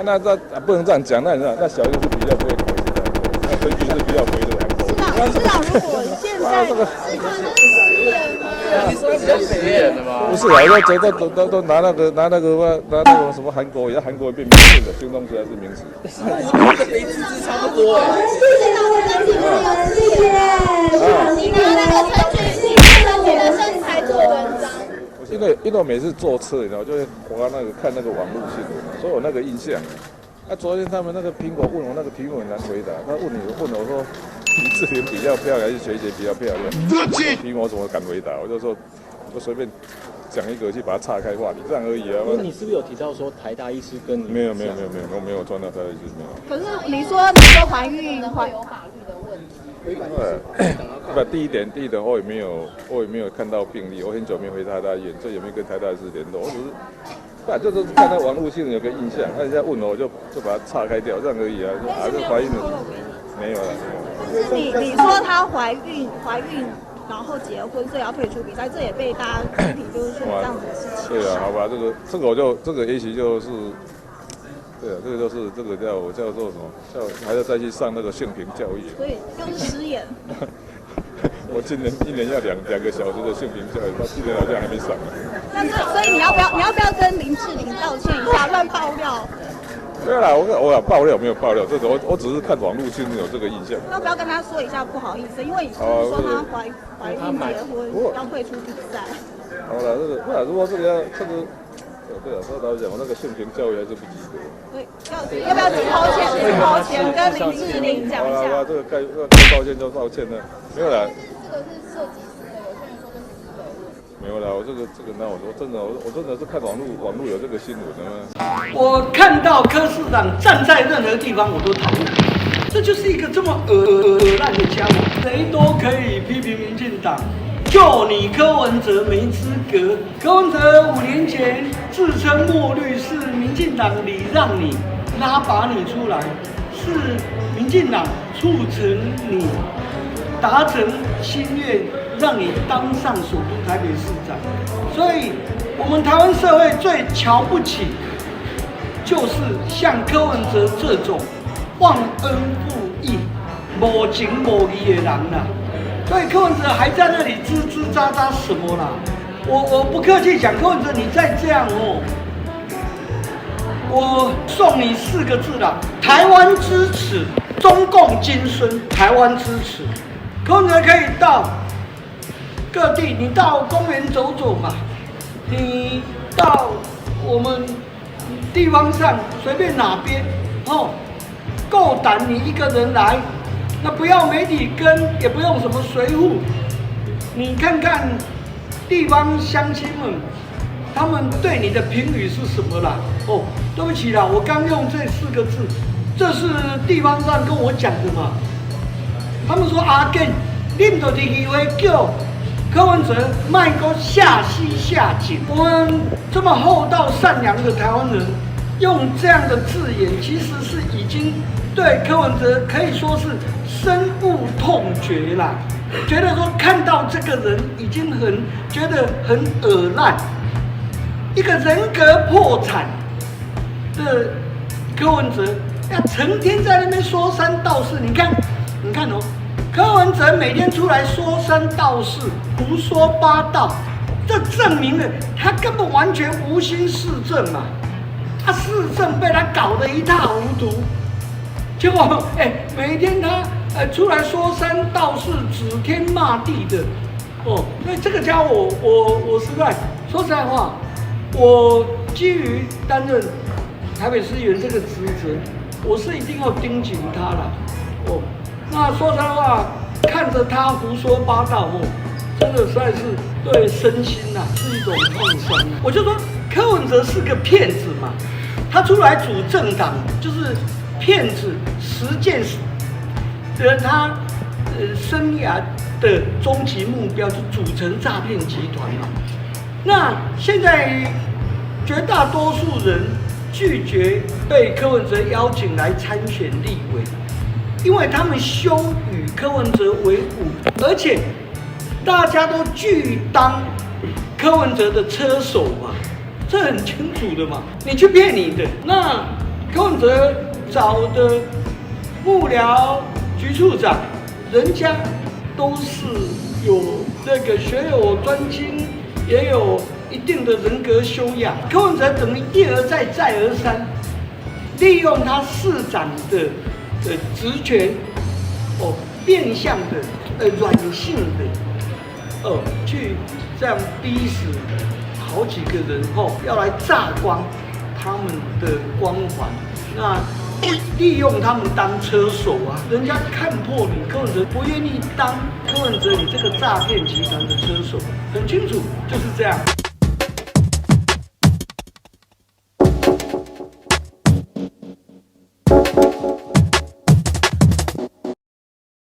那不能这样讲，那小一个是比较不会考试的，那推举是比较回的。市长，如果现在这个你说比较显眼的吗？不是啊，都拿那个什么韩国语，韩国语变名词的，新东西还是名词。我的比字差不多哎。谢谢各位张姐妹，谢谢。你拿那个陈俊熙跟你的身材做文章。因为我每次坐车，你知道，就会看那个网络新闻，所以我那个印象。昨天他们那个苹果问我那个题目很难回答，他问我说李志玲比较漂亮还是学姐比较漂亮？题目我怎么敢回答？我就说我随便讲一个去把它岔开话题，这样而已啊。那你是不是有提到说台大医师跟你？没有，我没有穿到台大医师没有。可是你说怀孕有法律的问题。第一点，我也没有看到病例，我很久没回台大医院，这也没跟台大医师联络，我只是。就是看到网络新闻有个印象，那人家问我就把它岔开掉，这样而已啊。这怀孕了没有了？你说她怀孕，然后结婚，所以要退出比赛，这也被大家批评，就是说这样子的事情。对啊，好吧，这个也许就是，对啊，这个叫做什么？还要再去上那个性平教育。所以又是失言。我今年一年要2个小时的性平教育，到今年好像还没上。所以你要不要跟林志玲道歉一下？乱爆料？没有啦，我爆料没有爆料，这个我只是看网络新闻有这个印象。要不要跟他说一下不好意思？因为你说她怀孕结婚要退出比赛。好了，如果这个对啊，说老实讲，我那个性平教育还是不及格。对，要不要去掏钱跟林志玲讲一下？好了，这个该道歉就道歉了，没有啦。这个是设计师的，有些人说这是师的。没有啦，我这个那我真的是看网络有这个新闻的吗？我看到柯市长站在任何地方我都讨厌，这就是一个这么恶烂的家伙，谁都可以批评民进党。就你柯文哲没资格。柯文哲5年前自称墨绿是民进党礼让你拉拔你出来，是民进党促成你达成心愿，让你当上首都台北市长。所以，我们台湾社会最瞧不起，就是像柯文哲这种忘恩负义、无情无义的人啦。所以柯文哲还在那里吱吱喳喳什么啦？我不客气讲，柯文哲你再这样哦，我送你4个字啦：台湾支持，中共金孙，台湾支持。柯文哲可以到各地，你到公园走走嘛，你到我们地方上随便哪边哦，够胆你一个人来。那不要媒体跟，也不用什么随扈，你看看地方乡亲们，他们对你的评语是什么啦？哦，对不起啦，我刚用这4个字，这是地方上跟我讲的嘛。他们说阿健，恁就伫议会叫柯文哲卖个下西下井。我们这么厚道善良的台湾人，用这样的字眼，其实是已经对柯文哲可以说是深恶痛绝啦，觉得说看到这个人已经觉得很恶烂，一个人格破产的柯文哲，要成天在那边说三道四。你看哦，柯文哲每天出来说三道四，胡说八道，这证明了他根本完全无心市政嘛，他市政被他搞得一塌糊涂。结果，每一天他出来说三道四、指天骂地的，哦，所以这个家伙，我实在说实在话，我基于担任台北市议员这个职责，我是一定要盯紧他了，哦，那说实在话，看着他胡说八道，哦，真的实在是对身心是一种创伤。我就说柯文哲是个骗子嘛，他出来组政党就是骗子实践的他生涯的终极目标就组成诈骗集团嘛。那现在绝大多数人拒绝被柯文哲邀请来参选立委，因为他们羞与柯文哲为伍，而且大家都拒当柯文哲的车手嘛。这很清楚的嘛。你去骗你的，那柯文哲找的幕僚局处长，人家都是有那个学有专精，也有一定的人格修养。柯文哲等于一而再再而三，利用他市长的职权，变相的软性的，去这样逼死好几个人要来榨光他们的光环，那利用他们当车手啊，人家看破你柯文哲不愿意当柯文哲你这个诈骗集团的车手，很清楚就是这样。